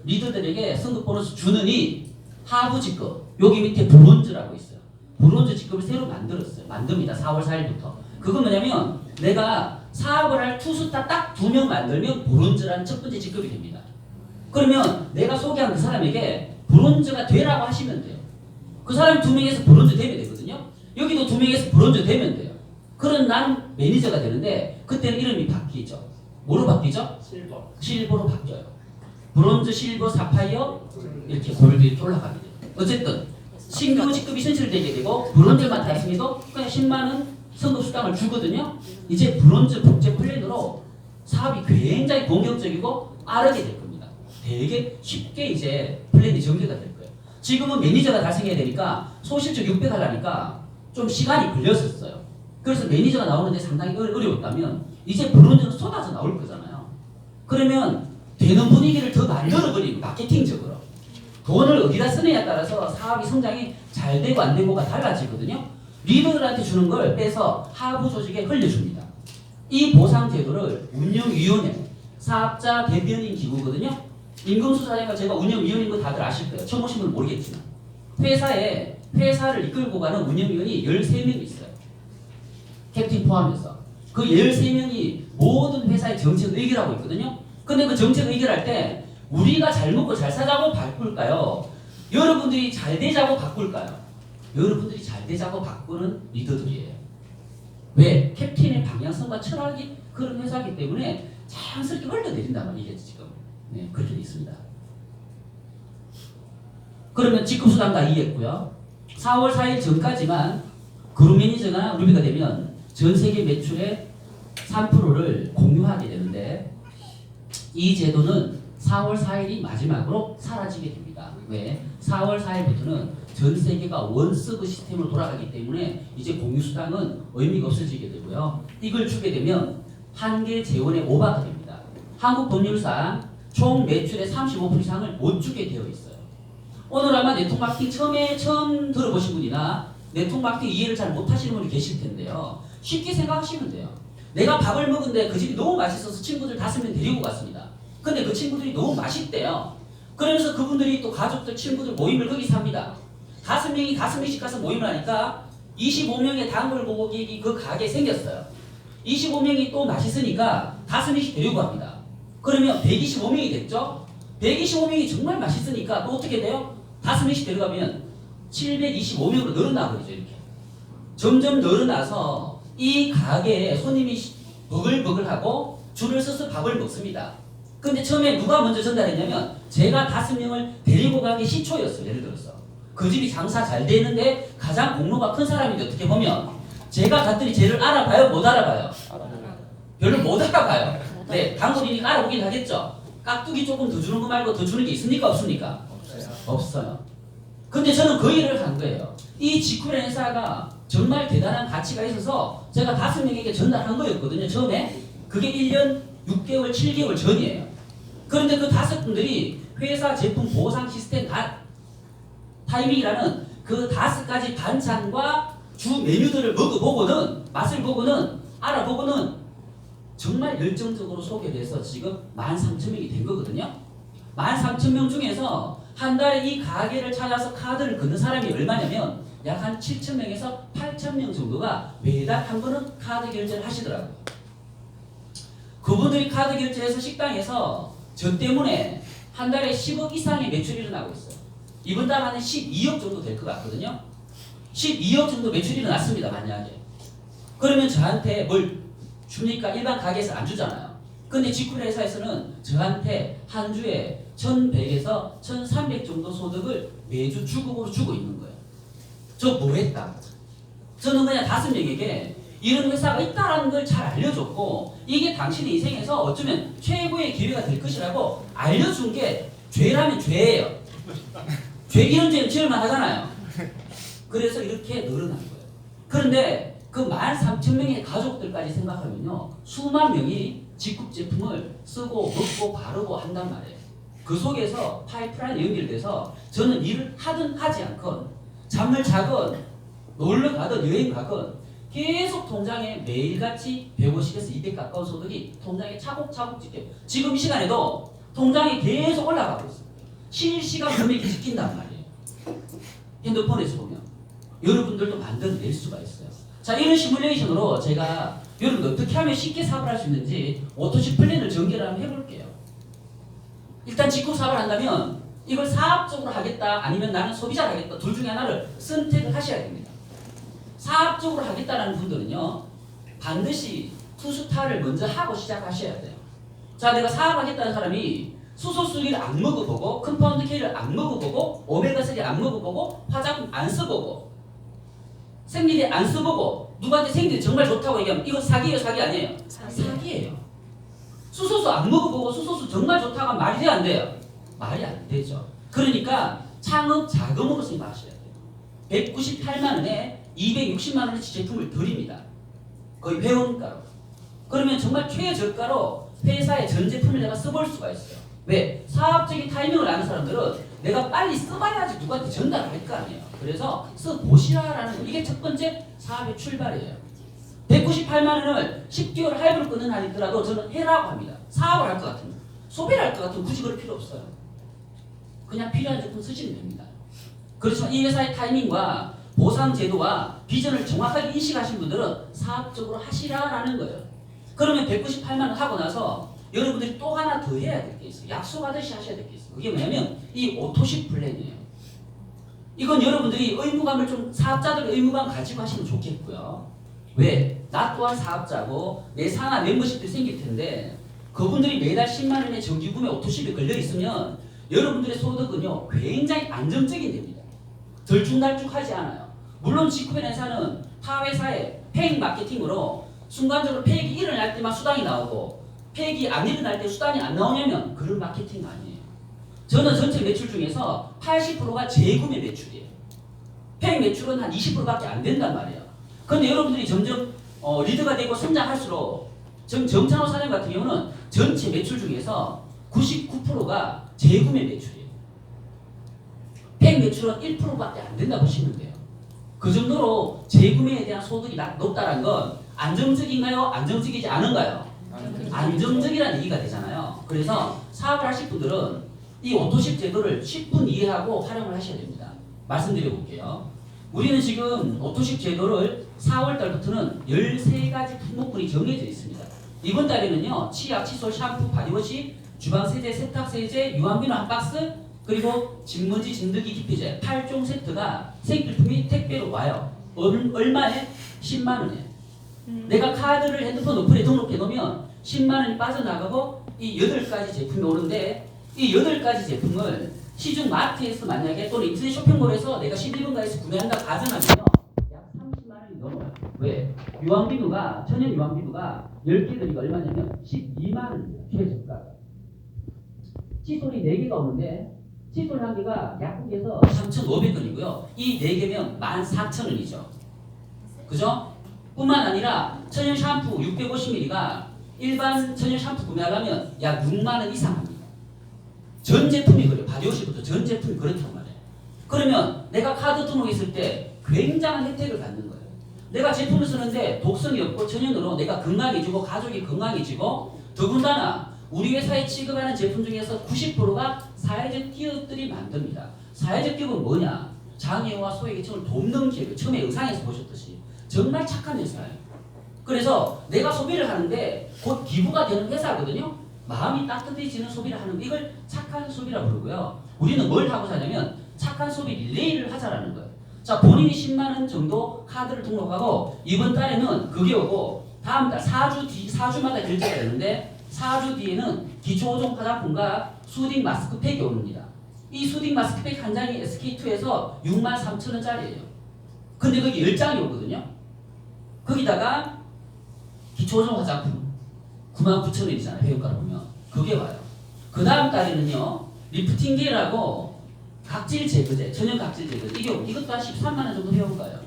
리더들에게 승급 보너스 주느니 하부 직급 여기 밑에 브론즈라고 있어요. 브론즈 직급을 새로 만들었어요. 만듭니다. 4월 4일부터. 그건 뭐냐면 내가 사업을 할 투스타 딱 2명 만들면 브론즈라는 첫 번째 직급이 됩니다. 그러면 내가 소개한 그 사람에게 브론즈가 되라고 하시면 돼요. 그 사람이 2명에서 브론즈 되면 되거든요. 여기도 2명에서 브론즈 되면 돼요. 그런 나는 매니저가 되는데 그때는 이름이 바뀌죠. 뭐로 바뀌죠? 실버로 바뀌어요. 브론즈, 실버, 사파이어 이렇게 골드 이렇게 올라가게 돼요. 어쨌든 신규 직급이 선출되게 되고 브론즈만 달성해도 그냥 10만원 성급 수당을 주거든요. 이제 브론즈 복제 플랜으로 사업이 굉장히 본격적이고 빠르게 될 겁니다. 되게 쉽게 이제 플랜이 전개가 될 거예요. 지금은 매니저가 달성해야 되니까 소실적 600 하려니까 좀 시간이 걸렸었어요. 그래서 매니저가 나오는데 상당히 어려웠다면 이제 브론즈는 쏟아져 나올 거잖아요. 그러면 되는 분위기를 더 만들어버리고 마케팅적으로 돈을 어디다 쓰느냐에 따라서 사업이 성장이 잘 되고 안 되고가 달라지거든요. 리더들한테 주는 걸 빼서 하부 조직에 흘려줍니다. 이 보상 제도를 운영위원회, 사업자 대변인 기구거든요. 임금수사니까 제가 운영위원인 거 다들 아실 거예요. 처음 오신 분은 모르겠지만 회사를 이끌고 가는 운영위원이 13명 있어요. 캡틴 포함해서. 그 13명이 모든 회사의 정책을 의결하고 있거든요. 근데 그 정책을 의결할 때 우리가 잘 먹고 잘 사자고 바꿀까요? 여러분들이 잘 되자고 바꿀까요? 여러분들이 잘 되자고 바꾸는 리더들이에요. 왜? 캡틴의 방향성과 철학이 그런 회사이기 때문에 자연스럽게 흘러내린단 말이에요. 지금 네, 그렇게 돼 있습니다. 그러면 직급수당 다 이해했고요. 4월 4일 전까지만 그룹 매니저나 루비가 되면 전 세계 매출의 3%를 공유하게 되는데 이 제도는 4월 4일이 마지막으로 사라지게 됩니다. 왜? 4월 4일부터는 전 세계가 원서브 시스템으로 돌아가기 때문에 이제 공유수당은 의미가 없어지게 되고요. 이걸 주게 되면 한계 재원의 오버가 됩니다. 한국 법률상 총 매출의 35% 이상을 못 주게 되어 있어요. 오늘 아마 네트워크 마케팅 처음 들어보신 분이나 네트워크 마케팅 이해를 잘 못하시는 분이 계실 텐데요. 쉽게 생각하시면 돼요. 내가 밥을 먹은데 그 집이 너무 맛있어서 친구들 5명 데리고 갔습니다. 근데 그 친구들이 너무 맛있대요. 그러면서 그분들이 또 가족들, 친구들 모임을 거기서 합니다. 5명이 5명씩 가서 모임을 하니까 25명의 단골 고객이 그 가게에 생겼어요. 25명이 또 맛있으니까 5명씩 데리고 갑니다. 그러면 125명이 됐죠? 125명이 정말 맛있으니까 또 어떻게 돼요? 5명씩 데려가면 725명으로 늘어나 버리죠. 이렇게 점점 늘어나서 이 가게에 손님이 버글버글하고 줄을 서서 밥을 먹습니다. 근데 처음에 누가 먼저 전달했냐면 제가 5명을 데리고 가기 시초였어요. 예를 들어서 그 집이 장사 잘 되는데 가장 공로가 큰 사람인데 어떻게 보면 제가 갔더니 쟤를 알아봐요? 못 알아봐요? 별로 못 알아봐요. 네, 단골이니까 알아보긴 하겠죠. 깍두기 조금 더 주는 거 말고 더 주는 게 있습니까? 없습니까? 없어요. 근데 저는 그 일을 한 거예요. 이 지쿠렌 회사가 정말 대단한 가치가 있어서 제가 5명에게 전달한 거였거든요. 처음에 그게 1년 6개월, 7개월 전이에요. 그런데 그 5분들이 회사 제품 보상 시스템 타이밍이라는 그 5가지 반찬과 주 메뉴들을 먹어보고는 맛을 보고는 알아보고는 정말 열정적으로 소개돼서 지금 13,000명이 된 거거든요. 13,000명 중에서 한 달에 이 가게를 찾아서 카드를 걷는 사람이 얼마냐면 약 한 7,000명에서 8,000명 정도가 매달 한 번은 카드 결제를 하시더라고요. 그분들이 카드 결제해서 식당에서 저 때문에 한 달에 10억 이상의 매출이 일어나고 있어요. 이번 달 안에 12억 정도 될 것 같거든요. 12억 정도 매출이 일어났습니다. 만약에. 그러면 저한테 뭘 줍니까? 일반 가게에서 안 주잖아요. 근데 지쿠렌 회사에서는 저한테 한 주에 1,100에서 1,300 정도 소득을 매주 주급으로 주고 있는 거예요. 저 뭐 했다? 저는 그냥 5명에게 이런 회사가 있다는 걸 잘 알려줬고 이게 당신의 인생에서 어쩌면 최고의 기회가 될 것이라고 알려준 게 죄라면 죄예요. 이런 죄는 지을만 하잖아요. 그래서 이렇게 늘어난 거예요. 그런데 그 13,000명의 가족들까지 생각하면요. 수만 명이 직급 제품을 쓰고 먹고 바르고 한단 말이에요. 그 속에서 파이프라인이 연결돼서 저는 일을 하든 하지 않건 잠을 자건 놀러 가든 여행 가건 계속 통장에 매일같이 150에서 200 가까운 소득이 통장에 차곡차곡 찍혀요. 지금 이 시간에도 통장에 계속 올라가고 있어요. 실시간 금액이 찍힌단 말이에요. 핸드폰에서 보면 여러분들도 만들어낼 수가 있어요. 자, 이런 시뮬레이션으로 제가 여러분들 어떻게 하면 쉽게 사업을 할 수 있는지 오토시 플랜을 전개를 한번 해볼게요. 일단 직구 사업을 한다면 이걸 사업적으로 하겠다 아니면 나는 소비자를 하겠다 둘 중에 하나를 선택을 하셔야 됩니다. 사업적으로 하겠다라는 분들은요 반드시 투스타를 먼저 하고 시작하셔야 돼요. 자, 내가 사업하겠다는 사람이 수소수기를 안 먹어보고 컴파운드 K를 안 먹어보고 오메가3 안 먹어보고 화장품 안 써보고 생리대 안 써보고 누구한테 생리대 정말 좋다고 얘기하면 이건 사기예요, 사기 아니에요? 사기예요. 수소수 안 먹어보고 수소수 정말 좋다고 하면 말이 돼요, 안 돼요? 말이 안 되죠. 그러니까 창업 자금으로 생각하셔야 돼요. 198만 원에 260만 원어치 제품을 드립니다. 거의 회원가로. 그러면 정말 최저가로 회사의 전 제품을 내가 써볼 수가 있어요. 왜? 사업적인 타이밍을 아는 사람들은 내가 빨리 써봐야지 누구한테 전달을 할 거 아니에요. 그래서 써보시라라는 거. 이게 첫 번째 사업의 출발이에요. 198만 원을 10개월 할부를 끊는 한이 있더라도 저는 해라고 합니다. 사업을 할 것 같으면. 소비를 할 것 같으면 굳이 그럴 필요 없어요. 그냥 필요한 제품 쓰시면 됩니다. 그렇지만 이 회사의 타이밍과 보상 제도와 비전을 정확하게 인식하신 분들은 사업적으로 하시라라는 거예요. 그러면 198만 원 하고 나서 여러분들이 또 하나 더 해야 될 게 있어요. 약속하듯이 하셔야 될 게 있어요. 그게 뭐냐면 이 오토십 플랜이에요. 이건 여러분들이 의무감을 좀 사업자들의 의무감 가지고 하시면 좋겠고요. 왜? 나 또한 사업자고 내 산하 멤버십들이 생길 텐데 그분들이 매달 10만 원의 정기 구매 오토십이 걸려 있으면 여러분들의 소득은요 굉장히 안정적이 됩니다. 들쭉날쭉하지 않아요. 물론 지쿠벤 회사는 타 회사의 페익 마케팅으로 순간적으로 페익이 일어날 때만 수당이 나오고 페익이 안 일어날 때 수당이 안 나오냐면 그런 마케팅 아니에요. 저는 전체 매출 중에서 80%가 재구매 매출이에요. 페익 매출은 한 20%밖에 안 된단 말이에요. 그런데 여러분들이 점점 리드가 되고 성장할수록 지금 정찬호 사장 같은 경우는 전체 매출 중에서 99%가 재구매 매출이에요. 페익 매출은 1%밖에 안 된다 보시면 돼요. 그 정도로 재구매에 대한 소득이 높다는 건 안정적인가요? 안정적이지 않은가요? 안정적이라는 얘기가 되잖아요. 그래서 사업을 하실 분들은 이 오토십 제도를 10분 이해하고 활용을 하셔야 됩니다. 말씀드려 볼게요. 우리는 지금 오토십 제도를 4월 달부터는 13가지 품목군이 정해져 있습니다. 이번 달에는요. 치약, 칫솔, 샴푸, 바디워시, 주방세제, 세탁세제, 유황비누 한 박스 그리고 진먼지 진드기 기피제 8종 세트가 생필품이 택배로 와요. 얼마에? 10만 원에. 내가 카드를 핸드폰 어플에 등록해 놓으면 10만 원이 빠져나가고 이 8가지 제품이 오는데 이 8가지 제품을 시중 마트에서 만약에 또는 인터넷 쇼핑몰에서 내가 11번가에서 구매한다 가정하면요. 약 30만 원이 넘어요. 왜? 유황비누가 천연 유황비누가 10개 들이가 얼마냐면 12만 원이에요. 최저가가. 칫솔이 4개가 오는데 칫솔 한 개가 약국에서 3,500원이고요. 이 4개면 14,000원이죠. 그죠? 뿐만 아니라 천연 샴푸 650ml가 일반 천연 샴푸 구매하려면 약 6만 원 이상 합니다. 전 제품이 그래요. 바디워시부터 전 제품이 그렇단 말이에요. 그러면 내가 카드 등록했을 때 굉장한 혜택을 받는 거예요. 내가 제품을 쓰는데 독성이 없고 천연으로 내가 건강해지고 가족이 건강해지고 더군다나 우리 회사에 취급하는 제품 중에서 90%가 사회적 기업들이 만듭니다. 사회적 기업은 뭐냐? 장애와 소외계층을 돕는 기업. 처음에 의상에서 보셨듯이 정말 착한 회사예요. 그래서 내가 소비를 하는데 곧 기부가 되는 회사거든요. 마음이 따뜻해지는 소비를 하는 이걸 착한 소비라 부르고요. 우리는 뭘 하고 사냐면 착한 소비 릴레이를 하자라는 거예요. 자, 본인이 10만 원 정도 카드를 등록하고 이번 달에는 그게 오고 다음 달 4주마다 결제가 되는데 4주 뒤에는 기초 5종 화장품과 수딩 마스크팩이 옵니다. 이 수딩 마스크팩 한 장이 SK2에서 63,000원짜리예요. 근데 거기 10장이 오거든요. 거기다가 기초 5종 화장품 99,000원이잖아요. 회원가로 보면. 그게 와요. 그 다음 달에는요. 리프팅 겔하고 각질 제거제, 천연 각질 제거제 이것도 한 13만 원 정도 회원가요.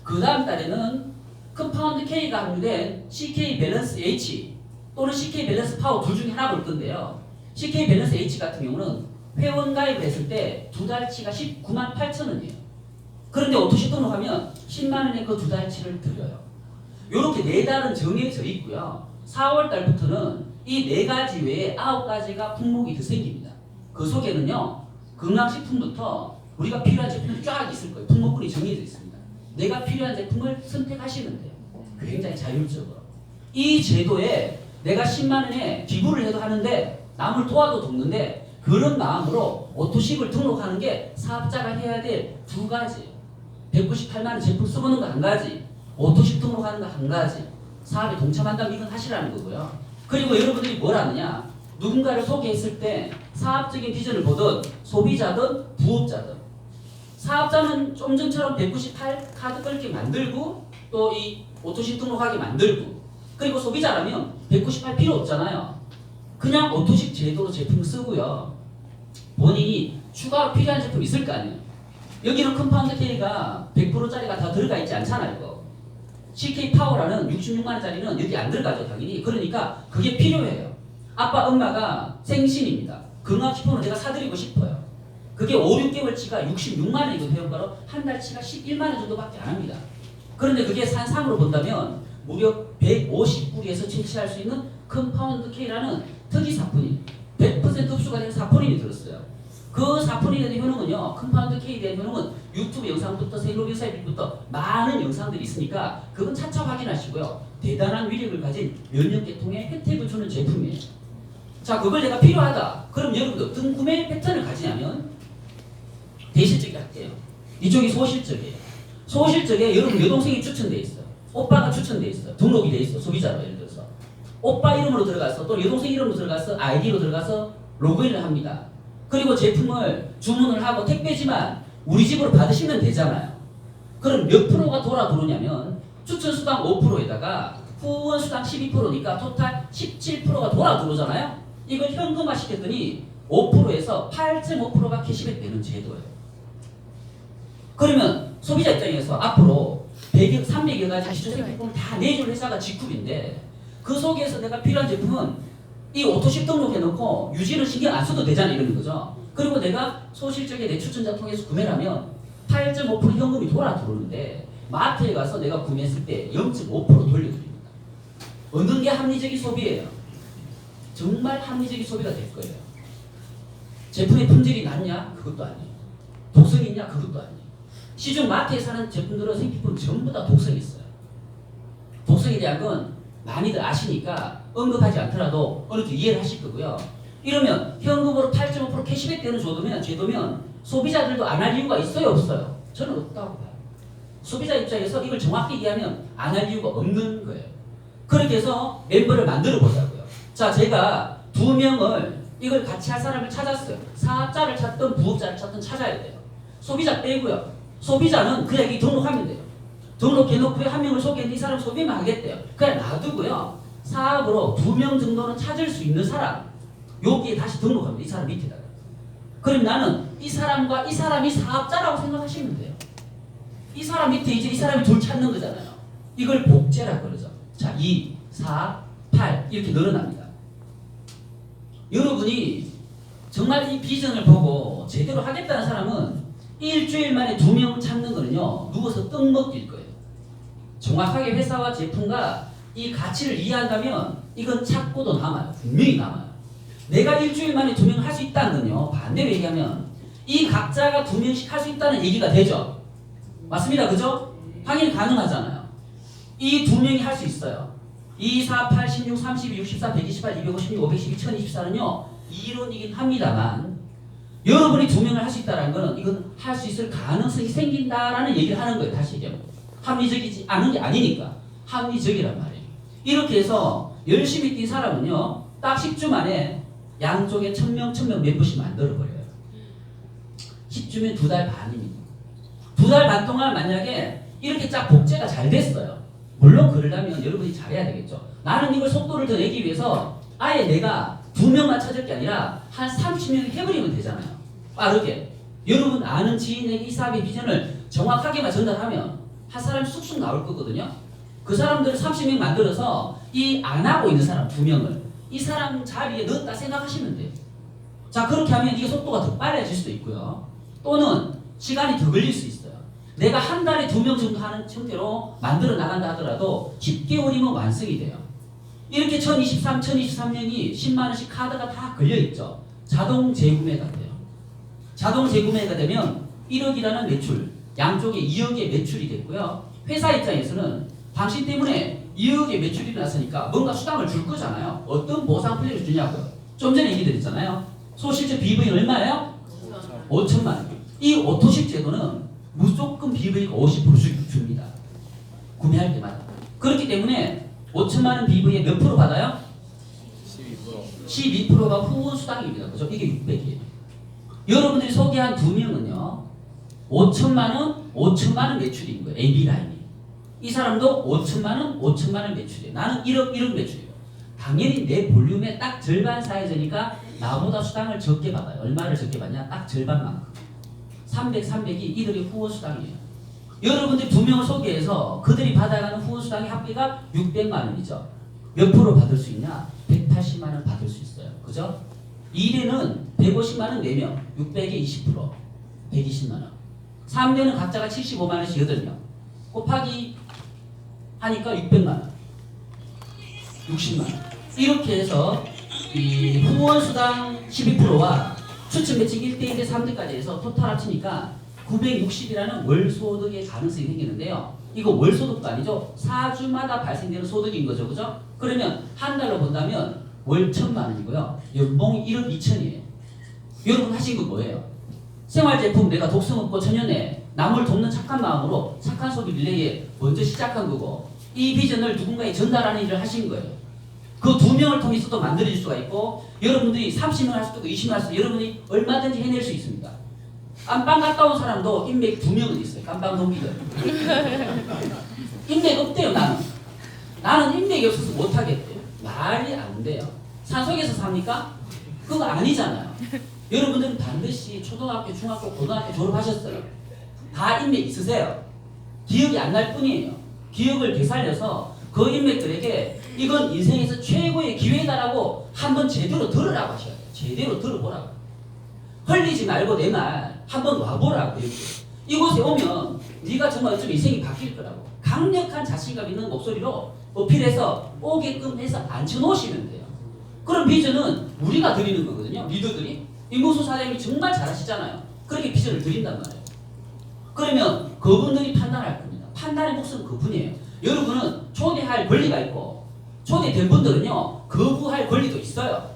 그 다음 달에는 컴파운드 K가 함유된 CK 밸런스 H 또는 CK 밸런스 파워 둘 중에 하나 볼 건데요. CK 밸런스 H 같은 경우는 회원 가입을 했을 때 두 달치가 198,000원이에요. 그런데 오토시 등록하면 10만 원의 그 두 달치를 드려요. 이렇게 4달은 정해져 있고요. 4월 달부터는 이 4가지 외에 9가지가 품목이 더 생깁니다. 그 속에는요. 건강식품부터 우리가 필요한 제품들이 쫙 있을 거예요. 품목군이 정해져 있습니다. 내가 필요한 제품을 선택하시면 돼요. 굉장히 자율적으로. 이 제도에 내가 10만 원에 기부를 해도 하는데 남을 도와도 돕는데 그런 마음으로 오토십을 등록하는 게 사업자가 해야 될 두 가지. 198만 원 제품 써보는 거 한 가지. 오토십 등록하는 거 한 가지. 사업에 동참한다면 이건 하시라는 거고요. 그리고 여러분들이 뭘 하느냐. 누군가를 소개했을 때 사업적인 비전을 보든 소비자든 부업자든 사업자는 좀 전처럼 198 카드 끌게 만들고 또 이 오토십 등록하게 만들고 그리고 소비자라면 198 필요 없잖아요. 그냥 오토십 제도로 제품을 쓰고요. 본인이 추가로 필요한 제품 있을 거 아니에요. 여기는 컴파운드 K가 100%짜리가 다 들어가 있지 않잖아요. 이거. CK 파워라는 66만 원짜리는 여기 안 들어가죠. 당연히. 그러니까 그게 필요해요. 아빠 엄마가 생신입니다. 건강식품을 제가 사드리고 싶어요. 그게 5, 6개월치가 66만 원이고 회원가로 한 달치가 11만 원 정도밖에 안 합니다. 그런데 그게 산삼으로 본다면 무려 150불에서 채취할 수 있는 컴파운드 K라는 특이 사포닌 100% 흡수가 된 사포닌이 들었어요. 그 사포닌에 대한 효능은요. 컴파운드 K에 대한 효능은 유튜브 영상부터 셀로비사이드부터 많은 영상들이 있으니까 그건 차차 확인하시고요. 대단한 위력을 가진 면역계통에 혜택을 주는 제품이에요. 자, 그걸 내가 필요하다. 그럼 여러분들 어떤 구매 패턴을 가지냐면 대실적이 할게요. 이쪽이 소실적이에요. 소실적에 여러분 여동생이 추천돼 있어요. 오빠가 추천돼 있어요. 등록이 돼 있어. 소비자로 예를 들어서. 오빠 이름으로 들어가서 또 여동생 이름으로 들어가서 아이디로 들어가서 로그인을 합니다. 그리고 제품을 주문을 하고 택배지만 우리 집으로 받으시면 되잖아요. 그럼 몇 프로가 돌아 들어오냐면 추천수당 5%에다가 후원수당 12%니까 토탈 17%가 돌아 들어오잖아요. 이걸 현금화 시켰더니 5%에서 8.5%가 캐시백 되는 제도예요. 그러면 소비자 입장에서 앞으로 100여, 300여 가지 시초생 제품을 다 내줄 회사가 직급인데 그 속에서 내가 필요한 제품은 이 오토십 등록해놓고 유지를 신경 안 써도 되잖아 이러는 거죠. 그리고 내가 소실적에 내 추천자 통해서 구매를 하면 8.5% 현금이 돌아 들어오는데 마트에 가서 내가 구매했을 때 0.5% 돌려드립니다. 얻는 게 합리적인 소비예요. 정말 합리적인 소비가 될 거예요. 제품의 품질이 낮냐? 그것도 아니에요. 독성이 있냐? 그것도 아니에요. 시중 마트에 사는 제품들은 생필품 전부 다 독성이 있어요. 독성에 대한 건 많이들 아시니까 언급하지 않더라도 어느 정도 이해를 하실 거고요. 이러면 현금으로 8.5% 캐시백 되는 제도면 소비자들도 안 할 이유가 있어요? 없어요? 저는 없다고 봐요. 소비자 입장에서 이걸 정확히 이해하면 안 할 이유가 없는 거예요. 그렇게 해서 멤버를 만들어 보자고요. 자, 제가 2명을 이걸 같이 할 사람을 찾았어요. 사업자를 찾든 부업자를 찾든 찾아야 돼요. 소비자 빼고요. 소비자는 그냥 여기 등록하면 돼요. 등록해놓고 한 명을 소개했는데 이 사람 소비만 하겠대요. 그냥 놔두고요. 사업으로 2명 정도는 찾을 수 있는 사람 여기에 다시 등록합니다. 이 사람 밑에다가. 그럼 나는 이 사람과 이 사람이 사업자라고 생각하시면 돼요. 이 사람 밑에 이제 이 사람이 둘 찾는 거잖아요. 이걸 복제라고 그러죠. 자, 2, 4, 8 이렇게 늘어납니다. 여러분이 정말 이 비전을 보고 제대로 하겠다는 사람은 일주일 만에 2명 찾는 거는요. 누워서 떡 먹일 거예요. 정확하게 회사와 제품과 이 가치를 이해한다면 이건 찾고도 남아요. 분명히 남아요. 내가 일주일 만에 2명 할 수 있다는 건요. 반대로 얘기하면 이 각자가 2명씩 할 수 있다는 얘기가 되죠. 맞습니다. 그죠? 당연히 가능하잖아요. 이 2명이 할 수 있어요. 2, 4, 8, 16, 32, 64, 128, 256, 512, 1024는요. 이론이긴 합니다만 여러분이 2명을 할 수 있다는 거는 이건 할 수 있을 가능성이 생긴다라는 얘기를 하는 거예요. 다시 얘기하면. 합리적이지 않은 게 아니니까. 합리적이란 말이에요. 이렇게 해서 열심히 뛴 사람은요. 딱 10주 만에 양쪽에 1000명 멤버십 만들어버려요. 10주면 2달 반입니다. 2달 반 동안 만약에 이렇게 쫙 복제가 잘 됐어요. 물론 그러려면 여러분이 잘해야 되겠죠. 나는 이걸 속도를 더 내기 위해서 아예 내가 2명만 찾을 게 아니라 한 30명 해버리면 되잖아요. 빠르게. 여러분 아는 지인에게 이 사업의 비전을 정확하게만 전달하면 한 사람이 쑥쑥 나올 거거든요. 그 사람들을 30명 만들어서 이 안 하고 있는 사람 2명을 이 사람 자리에 넣었다 생각하시면 돼요. 자, 그렇게 하면 이게 속도가 더 빨라질 수도 있고요. 또는 시간이 더 걸릴 수 있어요. 내가 한 달에 2명 정도 하는 형태로 만들어 나간다 하더라도 10개월이면 완성이 돼요. 이렇게 1023명이 10만원씩 카드가 다 걸려있죠. 자동 재구매가 돼요. 자동 재구매가 되면 1억이라는 매출, 양쪽에 2억의 매출이 됐고요. 회사 입장에서는 당신 때문에 2억의 매출이 났으니까 뭔가 수당을 줄 거잖아요. 어떤 보상 플랜을 주냐고요. 좀 전에 얘기 드렸잖아요. 소실제 BV 얼마예요? 5천만 원. 이 오토십 제도는 무조건 BV가 50%씩 줍니다. 구매할 때마다. 그렇기 때문에 5천만 원 BV에 몇 프로 받아요? 12%가 후원 수당입니다. 그죠? 이게 600이에요. 여러분들이 소개한 두 명은요. 5천만 원 매출인 거예요. AB 라인이. 이 사람도 5천만 원 매출이에요. 나는 1억 매출이에요. 당연히 내 볼륨의 딱 절반 사이즈니까 나보다 수당을 적게 받아요. 얼마를 적게 받냐? 딱 절반만큼. 300이 이들의 후원 수당이에요. 여러분들이 두 명을 소개해서 그들이 받아가는 후원 수당의 합계가 600만 원이죠. 몇 프로 받을 수 있냐? 180만 원 받을 수 있어요. 그죠? 1회는 150만 원 4명, 600에 20%, 120만 원. 3대는 각자가 75만 원씩 8명. 곱하기 하니까 600만 원. 60만 원. 이렇게 해서 이 후원수당 12%와 추천 매칭 1대1대 3대까지 해서 토탈 합치니까 960이라는 월소득의 가능성이 생기는데요. 이거 월소득도 아니죠. 4주마다 발생되는 소득인 거죠. 그죠? 그러면 한 달로 본다면 월 1,000만 원이고요. 연봉이 1억 2천이에요. 여러분 하신 거 뭐예요? 생활제품 내가 독성 없고 천연에 남을 돕는 착한 마음으로 착한 소비 릴레이에 먼저 시작한 거고 이 비전을 누군가에 전달하는 일을 하신 거예요. 그 두 명을 통해서도 만들어질 수가 있고 여러분들이 30명 할 수도 있고 20명 할 수도 있고 여러분이 얼마든지 해낼 수 있습니다. 안방 갔다 온 사람도 인맥 2명은 있어요. 깜빵 동기들. 인맥 없대요. 나는 인맥이 없어서 못하겠대요. 말이 안 돼요. 산속에서 삽니까? 그거 아니잖아요. 여러분들은 반드시 초등학교, 중학교, 고등학교 졸업하셨어요. 다 인맥 있으세요. 기억이 안 날 뿐이에요. 기억을 되살려서 그 인맥들에게 이건 인생에서 최고의 기회다라고 한번 제대로 들으라고 하셔야 돼요. 제대로 들어보라고. 흘리지 말고 내 말 한번 와보라고. 이렇게. 이곳에 오면 네가 정말 어쩌면 인생이 바뀔 거라고. 강력한 자신감 있는 목소리로 어필해서 오게끔 해서 앉혀놓으시면 돼요. 그런 비전은 우리가 드리는 거거든요. 리더들이. 임무수 사장님이 정말 잘하시잖아요. 그렇게 비전을 드린단 말이에요. 그러면 그분들이 판단할 겁니다. 판단의 몫은 그분이에요. 여러분은 초대할 권리가 있고 초대된 분들은요 거부할 권리도 있어요.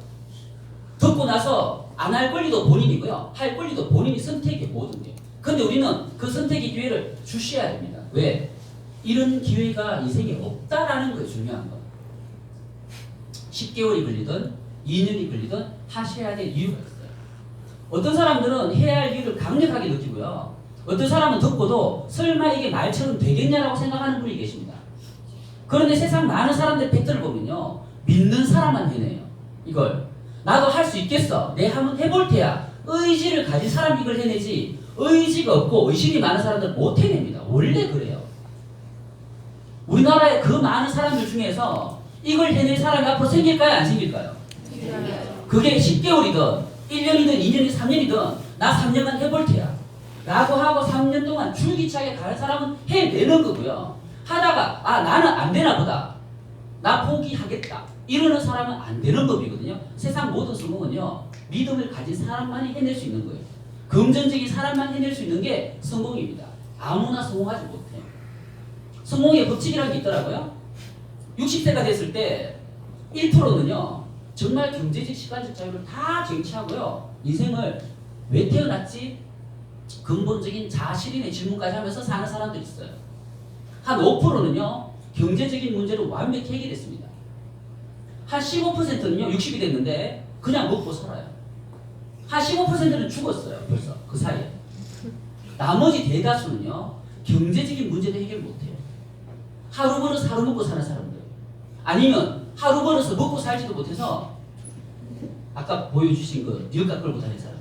듣고 나서 안 할 권리도 본인이고요. 할 권리도 본인이 선택의 모든 게. 근데 우리는 그 선택의 기회를 주셔야 됩니다. 왜? 이런 기회가 인생에 없다라는 거예요. 중요한 거. 10개월이 걸리든 2년이 걸리든 하셔야 될 이유가 있어요. 어떤 사람들은 해야 할 일을 강력하게 느끼고요. 어떤 사람은 듣고도 설마 이게 말처럼 되겠냐라고 생각하는 분이 계십니다. 그런데 세상 많은 사람들의 팩트를 보면요. 믿는 사람만 해내요. 이걸. 나도 할 수 있겠어. 내 한번 해볼 테야. 의지를 가진 사람이 이걸 해내지 의지가 없고 의심이 많은 사람들은 못 해냅니다. 원래 그래요. 우리나라의 그 많은 사람들 중에서 이걸 해낼 사람이 앞으로 생길까요? 안 생길까요? 그게 10개월이든 1년이든 2년이든 3년이든 나 3년만 해볼 테야 라고 하고 3년 동안 줄기차게 갈 사람은 해내는 거고요. 하다가 나는 안 되나 보다. 나 포기하겠다. 이러는 사람은 안 되는 법이거든요. 세상 모든 성공은요. 믿음을 가진 사람만이 해낼 수 있는 거예요. 금전적인 사람만 해낼 수 있는 게 성공입니다. 아무나 성공하지 못해요. 성공의 법칙이라는 게 있더라고요. 60세가 됐을 때 1%는요. 정말 경제적 시간적 자유를 다 쟁취하고요. 인생을 왜 태어났지? 근본적인 자아실현의 질문까지 하면서 사는 사람들이 있어요. 한 5%는요. 경제적인 문제를 완벽히 해결했습니다. 한 15%는요. 60이 됐는데 그냥 먹고 살아요. 한 15%는 죽었어요. 벌써 그 사이에. 나머지 대다수는요. 경제적인 문제도 해결 못해요. 하루 벌어서 하루 먹고 사는 사람들. 아니면 하루 벌어서 먹고 살지도 못해서 아까 보여주신 그 뉴욕가 끌고 다니는 사람.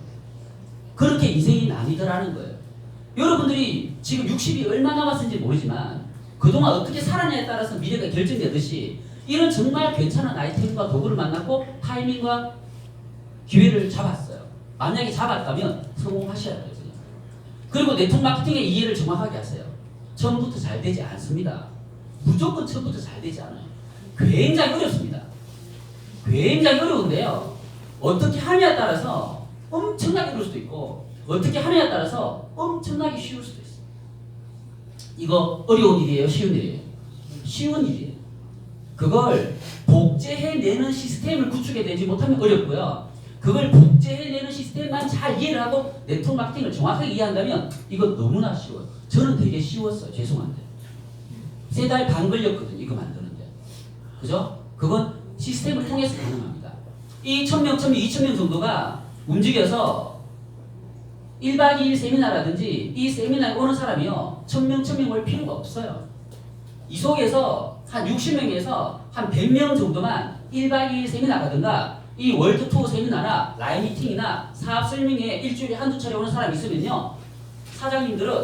그렇게 인생이 나뉘더라는 거예요. 여러분들이 지금 60이 얼마 남았는지 모르지만 그동안 어떻게 살았냐에 따라서 미래가 결정되듯이 이런 정말 괜찮은 아이템과 도구를 만났고 타이밍과 기회를 잡았어요. 만약에 잡았다면 성공하셔야 돼요. 그리고 네트워크 마케팅의 이해를 정확하게 하세요. 처음부터 잘 되지 않습니다. 무조건 처음부터 잘 되지 않아요. 굉장히 어렵습니다. 굉장히 어려운데요. 어떻게 하냐에 따라서 엄청나게 어려울 수도 있고 어떻게 하느냐에 따라서 엄청나게 쉬울 수도 있어요. 이거 어려운 일이에요? 쉬운 일이에요? 쉬운 일이에요. 그걸 복제해내는 시스템을 구축해내지 못하면 어렵고요. 그걸 복제해내는 시스템만 잘 이해를 하고 네트워크 마케팅을 정확하게 이해한다면 이거 너무나 쉬워요. 저는 되게 쉬웠어요. 죄송한데. 3달 반 걸렸거든요. 이거 만드는데. 그죠? 그건 시스템을 통해서 가능합니다. 이 1000명, 1000명, 2000명 정도가 움직여서 1박 2일 세미나라든지 이 세미나에 오는 사람이요. 1000명, 1000명 올 필요가 없어요. 이 속에서 한 60명에서 한 100명 정도만 1박 2일 세미나 가든가 이 월드 투어 세미나나 라이브 미팅이나 사업 설명회에 일주일에 한두 차례 오는 사람이 있으면요. 사장님들은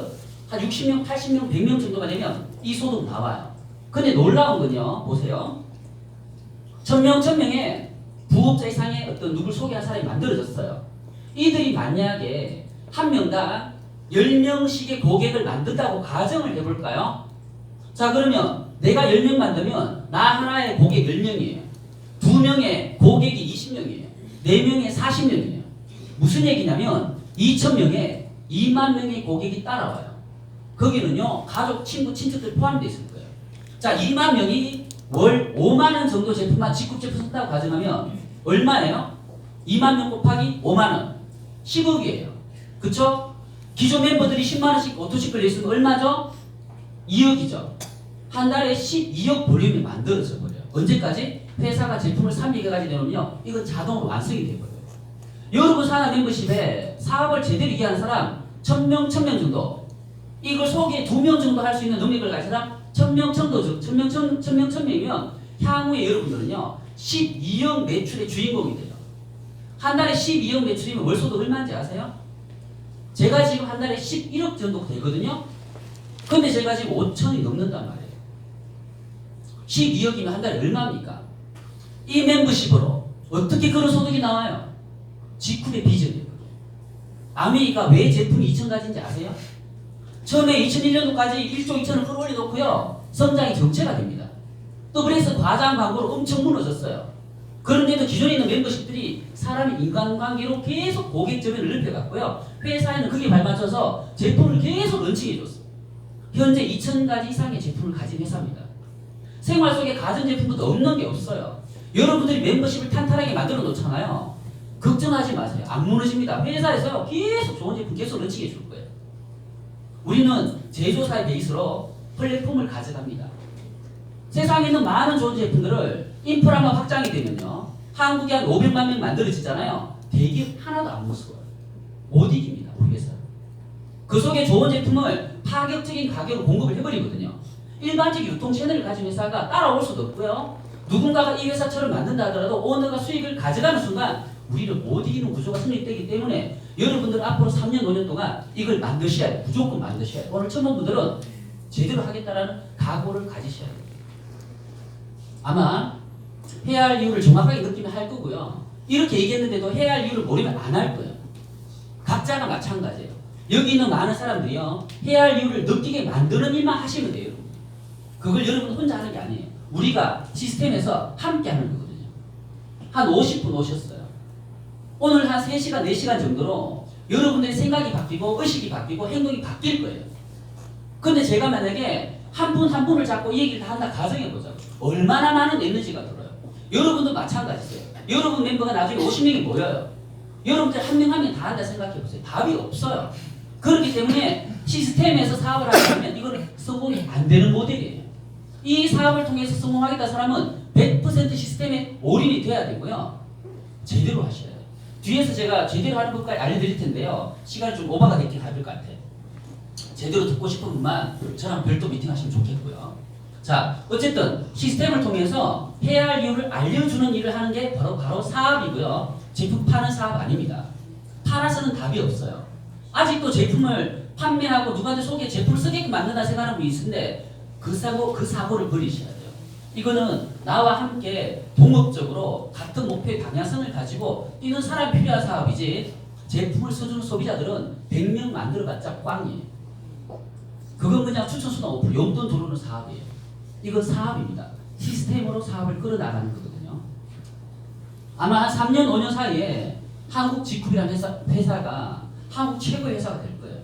한 60명, 80명, 100명 정도가 되면 이 소득 나와요. 근데 놀라운 건요. 보세요. 1000명, 1000명의 부업자 이상의 어떤 누굴 소개한 사람이 만들어졌어요. 이들이 만약에 한 명당 10명씩의 고객을 만든다고 가정을 해볼까요? 자, 그러면 내가 10명 만들면 나 하나의 고객 10명이에요. 2명의 고객이 20명이에요. 4명의 40명이에요. 무슨 얘기냐면 2000명에 2만 명의 고객이 따라와요. 거기는요. 가족, 친구, 친척들 포함되어 있을 거예요. 자, 2만 명이 월 5만 원 정도 제품만 직급 제품 쓴다고 가정하면 얼마예요? 2만 명 곱하기 5만 원. 10억이에요. 그쵸? 기존 멤버들이 10만 원씩 오토씩 걸려있으면 얼마죠? 2억이죠. 한 달에 12억 볼륨이 만들어져 버려요. 언제까지? 회사가 제품을 300개까지 내놓으면 이건 자동으로 완성이 돼버려요. 여러분 산하 멤버십에 사업을 제대로 이해하는 사람 1000명, 1000명 정도, 이걸 소개 2명 정도 할 수 있는 능력을 가진 사람 1000명, 1000명이면 향후에 여러분들은요 12억 매출의 주인공이 돼요. 한 달에 12억 매출이면 월소득 얼마인지 아세요? 제가 지금 한 달에 11억 정도 되거든요. 근데 제가 지금 5천이 넘는단 말이에요. 12억이면 한 달에 얼마입니까? 이 멤버십으로 어떻게 그런 소득이 나와요? 지쿨의 비전이에요. 아메리카 왜 제품이 2,000가지인지 아세요? 처음에 2001년도까지 1조 2천을 끌어올려 놓고요. 성장이 정체가 됩니다. WS 과장 광고로 엄청 무너졌어요. 그런데도 기존에 있는 멤버십들이 사람의 인간관계로 계속 고객 점유를 넓혀갔고요. 회사에는 그게 발맞춰서 제품을 계속 런칭해줬어요. 현재 2,000가지 이상의 제품을 가진 회사입니다. 생활 속에 가전제품도 없는 게 없어요. 여러분들이 멤버십을 탄탄하게 만들어 놓잖아요. 걱정하지 마세요. 안 무너집니다. 회사에서 계속 좋은 제품 계속 런칭해 줄 거예요. 우리는 제조사의 베이스로 플랫폼을 가져갑니다. 세상에 있는 많은 좋은 제품들을 인프라만 확장이 되면요. 한국에 한 500만 명 만들어지잖아요. 대기업 하나도 안 무서워요. 못 이깁니다. 우리 회사. 그 속에 좋은 제품을 파격적인 가격으로 공급을 해버리거든요. 일반적 유통 채널을 가진 회사가 따라올 수도 없고요. 누군가가 이 회사처럼 만든다 하더라도 오너가 수익을 가져가는 순간 우리를 못 이기는 구조가 성립되기 때문에 여러분들 앞으로 3년, 5년 동안 이걸 만드셔야 돼요. 무조건 마셔야 돼요. 오늘 처음 온 분들은 제대로 하겠다라는 각오를 가지셔야 돼요. 아마 해야 할 이유를 정확하게 느끼면 할 거고요. 이렇게 얘기했는데도 해야 할 이유를 모르면 안 할 거예요. 각자가 마찬가지예요. 여기 있는 많은 사람들이요. 해야 할 이유를 느끼게 만드는 일만 하시면 돼요. 그걸 여러분 혼자 하는 게 아니에요. 우리가 시스템에서 함께 하는 거거든요. 한 50분 오셨어요. 오늘 한 3시간, 4시간 정도로 여러분들의 생각이 바뀌고 의식이 바뀌고 행동이 바뀔 거예요. 근데 제가 만약에 한 분 한 분을 잡고 이 얘기를 다 한다 가정해보자고. 얼마나 많은 에너지가 들어요. 여러분도 마찬가지세요. 여러분 멤버가 나중에 50명이 모여요. 여러분들 한 명 한 명 다 한다 생각해보세요. 답이 없어요. 그렇기 때문에 시스템에서 사업을 하려면 이거는 성공이 안 되는 모델이에요. 이 사업을 통해서 성공하겠다 사람은 100% 시스템에 올인이 돼야 되고요. 제대로 하셔야 돼요. 뒤에서 제가 제대로 하는 것까지 알려드릴 텐데요. 시간이 좀 오버가 됐긴 할 것 같아요. 제대로 듣고 싶은 분만 저랑 별도 미팅하시면 좋겠고요. 자, 어쨌든 시스템을 통해서 해야 할 이유를 알려주는 일을 하는 게 바로 사업이고요. 제품 파는 사업 아닙니다. 팔아서는 답이 없어요. 아직도 제품을 판매하고 누구한테 소개 제품을 쓰게끔 만든다 생각하는 분이 있는데 그 사고를 버리셔야 돼요. 이거는 나와 함께 동업적으로 같은 목표의 방향성을 가지고 뛰는 사람이 필요한 사업이지 제품을 써주는 소비자들은 100명 만들어봤자 꽝이에요. 그건 그냥 추천수당 5% 용돈 들어오는 사업이에요. 이건 사업입니다. 시스템으로 사업을 끌어나가는 거거든요. 아마 한 3년, 5년 사이에 한국직급이라는 회사가 한국 최고의 회사가 될 거예요.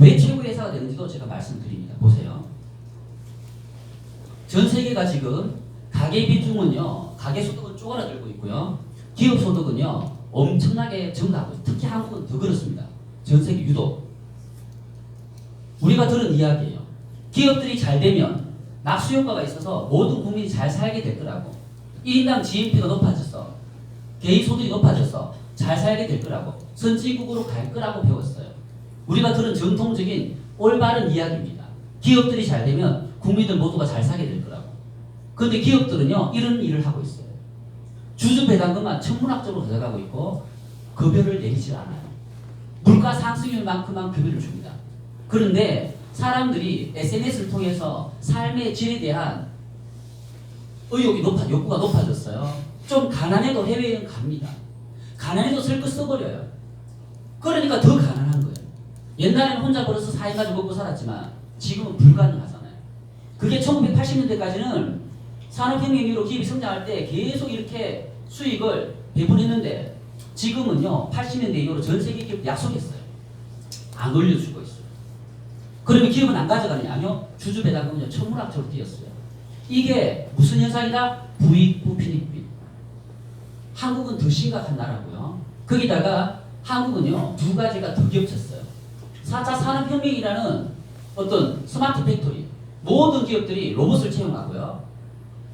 왜 최고의 회사가 되는지도 제가 말씀드립니다. 보세요. 전 세계가 지금 가계 비중은요, 가계 소득은 쪼그라들고 있고요. 기업 소득은요, 엄청나게 증가하고 있어요. 특히 한국은 더 그렇습니다. 전 세계 유독. 우리가 들은 이야기예요. 기업들이 잘 되면 낙수 효과가 있어서 모든 국민이 잘 살게 될 거라고. 1인당 GNP가 높아져서 개인 소득이 높아져서 잘 살게 될 거라고. 선진국으로 갈 거라고 배웠어요. 우리가 들은 전통적인 올바른 이야기입니다. 기업들이 잘 되면 국민들 모두가 잘 살게 될 거라고. 그런데 기업들은요, 이런 일을 하고 있어요. 주주 배당금만 천문학적으로 가져가고 있고 급여를 내리지 않아요. 물가 상승률만큼만 급여를 줍니다. 그런데 사람들이 SNS를 통해서 삶의 질에 대한 욕구가 높아졌어요. 좀 가난해도 해외여행 갑니다. 가난해도 설껏 써버려요. 그러니까 더 가난한 거예요. 옛날에는 혼자 벌어서 4인 가족 먹고 살았지만 지금은 불가능하잖아요. 그게 1980년대까지는 산업혁명 이후로 기업이 성장할 때 계속 이렇게 수익을 배분했는데 지금은요, 80년대 이후로 전 세계 기업 약속했어요. 안 올려주고 있어요. 그러면 기업은 안 가져가느냐요? 주주 배당금은요, 천문학적으로 뛰었어요. 이게 무슨 현상이다? 부익부 편익빈. 한국은 더 심각한 나라고요. 거기다가 한국은요, 두 가지가 더 겹쳤어요. 4차 산업혁명이라는 어떤 스마트 팩토리, 모든 기업들이 로봇을 채용하고요.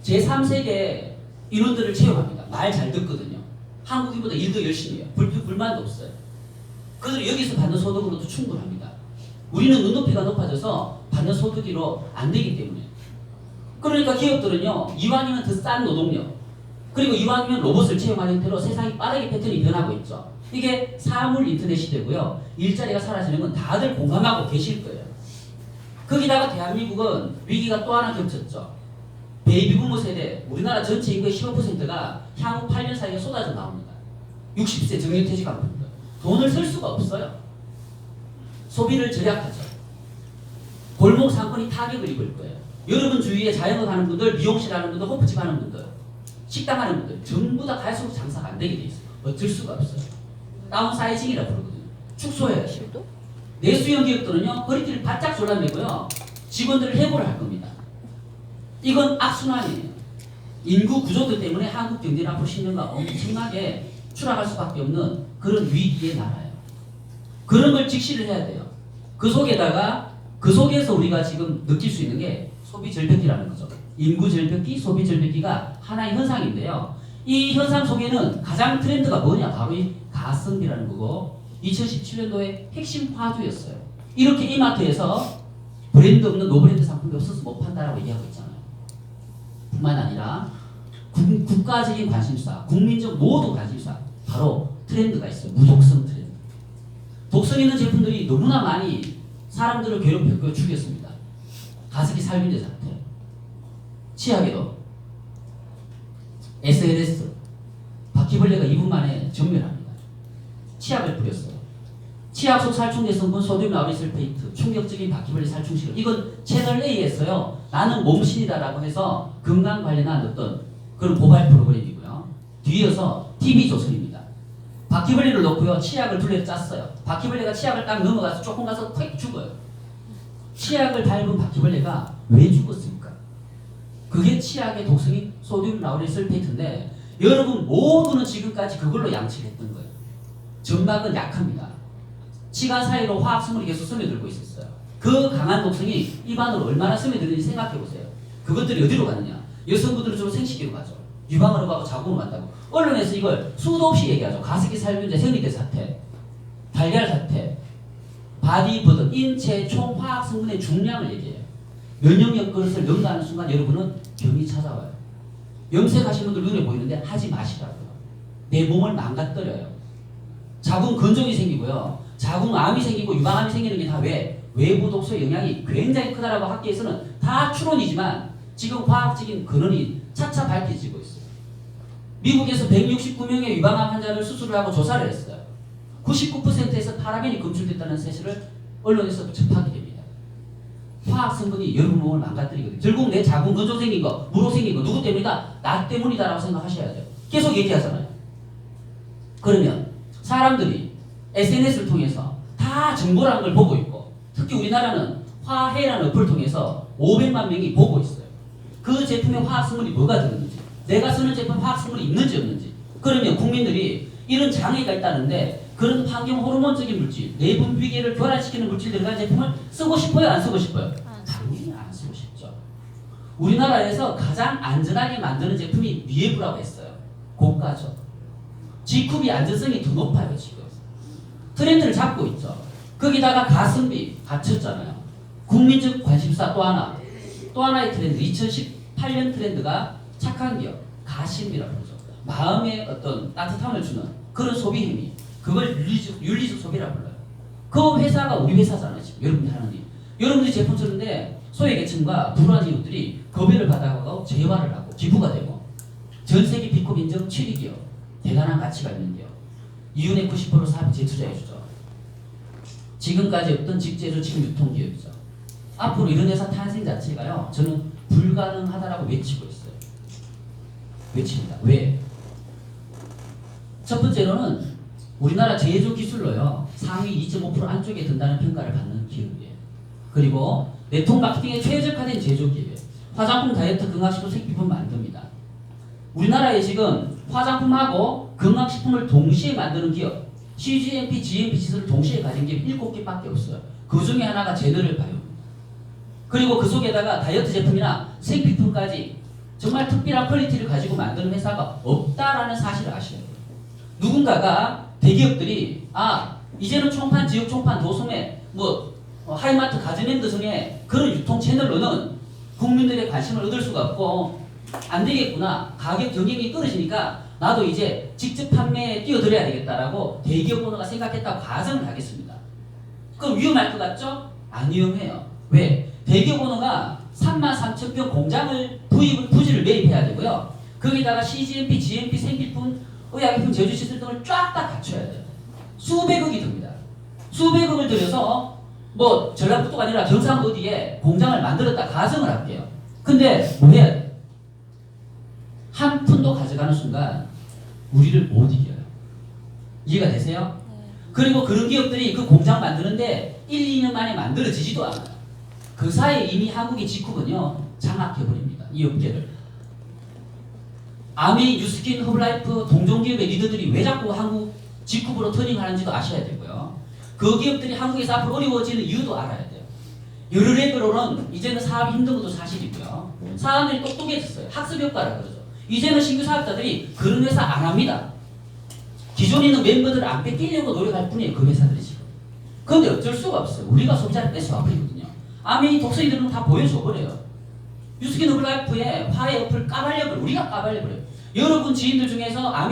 제3세계 인원들을 채용합니다. 말 잘 듣거든요. 한국인보다 일도 열심히 해요. 불만도 없어요. 그들이 여기서 받는 소득으로도 충분합니다. 우리는 눈높이가 높아져서 받는 소득으로 안 되기 때문에. 그러니까 기업들은요, 이왕이면 더 싼 노동력, 그리고 이왕이면 로봇을 채용하는 형태로 세상이 빠르게 패턴이 변하고 있죠. 이게 사물 인터넷 시대고요. 일자리가 사라지는 건 다들 공감하고 계실 거예요. 거기다가 대한민국은 위기가 또 하나 겹쳤죠. 베이비부모 세대, 우리나라 전체 인구의 15%가 향후 8년 사이에 쏟아져 나옵니다. 60세 정년퇴직한 분들. 돈을 쓸 수가 없어요. 소비를 절약하죠. 골목 상권이 타격을 입을 거예요. 여러분 주위에 자영업 하는 분들, 미용실 하는 분들, 호프집 하는 분들, 식당 하는 분들 전부 다 갈수록 장사가 안 되게 돼 있어요. 어쩔 수가 없어요. 다운사이징이라 부르거든요. 축소해야 돼요. 내수형 기업들은요, 허리띠를 바짝 졸라매고요, 직원들을 해고를 할 겁니다. 이건 악순환이에요. 인구 구조들 때문에 한국 경제는 앞으로 10년간 엄청나게 추락할 수밖에 없는 그런 위기의 나라예요. 그런 걸 직시를 해야 돼요. 그 속에서 우리가 지금 느낄 수 있는 게 소비 절벽기라는 거죠. 인구 절벽기, 소비 절벽기가 하나의 현상인데요. 이 현상 속에는 가장 트렌드가 뭐냐? 바로 이 가성비라는 거고, 2017년도에 핵심 화두였어요. 이렇게 이마트에서 브랜드 없는 노브랜드 상품이 없어서 못 판다라고 얘기하고 있잖아요. 뿐만 아니라 국가적인 관심사, 국민적 모두 관심사, 바로 트렌드가 있어요. 무독성 트렌드. 독성 있는 제품들이 너무나 많이 사람들을 괴롭혔고 죽였습니다. 가습기 살균제 사태, 치약에도 SNS, 바퀴벌레가 2분 만에 전멸합니다. 치약을 뿌렸어요. 치약 속 살충제 성분 소듐 라우리슬페이트, 충격적인 바퀴벌레 살충시설. 이건 채널 A에서요, 나는 몸신이다라고 해서 건강 관련한 어떤 그런 고발 프로그램이고요. 뒤이어서 TV조선입니다. 바퀴벌레를 넣고요, 치약을 둘레로 짰어요. 바퀴벌레가 치약을 딱 넘어가서 조금 가서 콱 죽어요. 치약을 밟은 바퀴벌레가 왜 죽었습니까? 그게 치약의 독성인 소듐 라우리슬페이트인데, 여러분 모두는 지금까지 그걸로 양치를 했던 거예요. 점막은 약합니다. 치과 사이로 화학성분이 계속 스며들고 있었어요. 그 강한 독성이 입안으로 얼마나 스며드는지 생각해보세요. 그것들이 어디로 가느냐? 여성분들은 주로 생식기로 가죠. 유방으로 가고 자궁으로 간다고. 언론에서 이걸 수도 없이 얘기하죠. 가습기 살균제 생리대 사태, 달걀 사태, 바디버든, 인체 총 화학 성분의 중량을 얘기해요. 면역력 그릇을 넘나가는 순간 여러분은 병이 찾아와요. 염색하신 분들 눈에 보이는데 하지 마시라고요. 내 몸을 망가뜨려요. 자궁 건조기 생기고요, 자궁암이 생기고 유방암이 생기는 게 다 왜? 외부 독소의 영향이 굉장히 크다라고 학계에서는 다 추론이지만 지금 과학적인 근원이 차차 밝혀지고 있어요. 미국에서 169명의 유방암 환자를 수술을 하고 조사를 했어요. 99%에서 파라벤이 검출됐다는 사실을 언론에서 접하게 됩니다. 화학 성분이 여러분 몸을 망가뜨리거든요. 결국 내 자궁 건조 생긴 거, 물호 생긴 거 누구 때문이다? 나 때문이다라고 생각하셔야 돼요. 계속 얘기하잖아요. 그러면 사람들이 SNS를 통해서 다 정보라는 걸 보고 있고, 특히 우리나라는 화해라는 어플을 통해서 500만 명이 보고 있어요. 그 제품에 화학성분이 뭐가 들었는지, 내가 쓰는 제품 화학성분이 있는지 없는지. 그러면 국민들이 이런 장애가 있다는데 그런 환경 호르몬적인 물질, 내분 비계를 교란시키는 물질 들어간 제품을 쓰고 싶어요, 안 쓰고 싶어요? 당연히 안 쓰고 싶죠. 우리나라에서 가장 안전하게 만드는 제품이 미에브라고 했어요. 고가죠. G컵이 안전성이 더 높아요, 지금. 트렌드를 잡고 있죠. 거기다가 가성비 갖췄잖아요. 국민적 관심사 또 하나의 트렌드, 2018년 트렌드가 착한 기업, 가심비라고 그러죠. 마음에 어떤 따뜻함을 주는 그런 소비 행위, 그걸 윤리적 소비라고 불러요. 그 회사가 우리 회사잖아요, 지금 여러분들 하는 일. 여러분들이 제품 쓰는데 소외계층과 불우한 이웃들이 급여를 받아가고 재활을 하고 기부가 되고, 전 세계 B컵 인정 7위 기업, 대단한 가치가 있는 기업. 이윤의 90% 사업에 재투자해주죠. 지금까지 없던 직제조 지금 유통기업이죠. 앞으로 이런 회사 탄생 자체가요, 저는 불가능하다라고 외치고 있어요. 외칩니다. 왜? 첫 번째로는 우리나라 제조 기술로요, 상위 2.5% 안쪽에 든다는 평가를 받는 기업이에요. 그리고 네트워크 마케팅에 최적화된 제조 기업이에요. 화장품, 다이어트, 건강식품, 색비품 만듭니다. 우리나라에 지금 화장품하고 건강식품을 동시에 만드는 기업, CGMP, GMP 지수를 동시에 가진 기업 7개밖에 없어요. 그 중에 하나가 제너럴바이오입니다. 그리고 그 속에다가 다이어트 제품이나 생필품까지 정말 특별한 퀄리티를 가지고 만드는 회사가 없다라는 사실을 아셔야 돼요. 누군가가 대기업들이 이제는 총판, 지역 총판, 도소매, 하이마트, 가전랜드 등의 그런 유통 채널로는 국민들의 관심을 얻을 수가 없고 안 되겠구나. 가격 경쟁이 떨어지니까 나도 이제 직접 판매에 뛰어들어야 되겠다라고 대기업 오너가 생각했다고 가정을 하겠습니다. 그럼 위험할 것 같죠? 안 위험해요. 왜? 대기업 오너가 33,000평 공장을 부지를 매입해야 되고요. 거기다가 CGMP, GMP, 생필품, 의약품, 제조시설 등을 쫙 다 갖춰야 돼요. 수백억이 듭니다. 수백억을 들여서 전라북도가 아니라 경상도 어디에 공장을 만들었다 가정을 할게요. 근데 뭐 해야 돼? 한 푼도 가져가는 순간 우리를 못 이겨요. 이해가 되세요? 그리고 그런 기업들이 그 공장 만드는데 1, 2년 만에 만들어지지도 않아요. 그 사이에 이미 한국의 G컵은요, 장악해버립니다. 이 업계를. 아미, 뉴스킨, 허블라이프, 동종기업의 리더들이 왜 자꾸 한국 G컵으로 터닝하는지도 아셔야 되고요. 그 기업들이 한국에서 앞으로 어려워지는 이유도 알아야 돼요. 여러 레벨로는 이제는 사업이 힘든 것도 사실이고요. 사람들이 똑똑해졌어요. 학습 효과라 그러죠. 이제는 신규 사업자들이 그런 회사 안 합니다. 기존에 있는 멤버들을 안 뺏기려고 노력할 뿐이에요. 그 회사들이 지금. 그런데 어쩔 수가 없어요. 우리가 소비자를 뺏어와버리거든요. 아미 독서이들은 다 보여줘버려요. 뉴스킨 허블라이프의 화해 어플 까발려버려요. 우리가 까발려버려요. 여러분 지인들 중에서 아미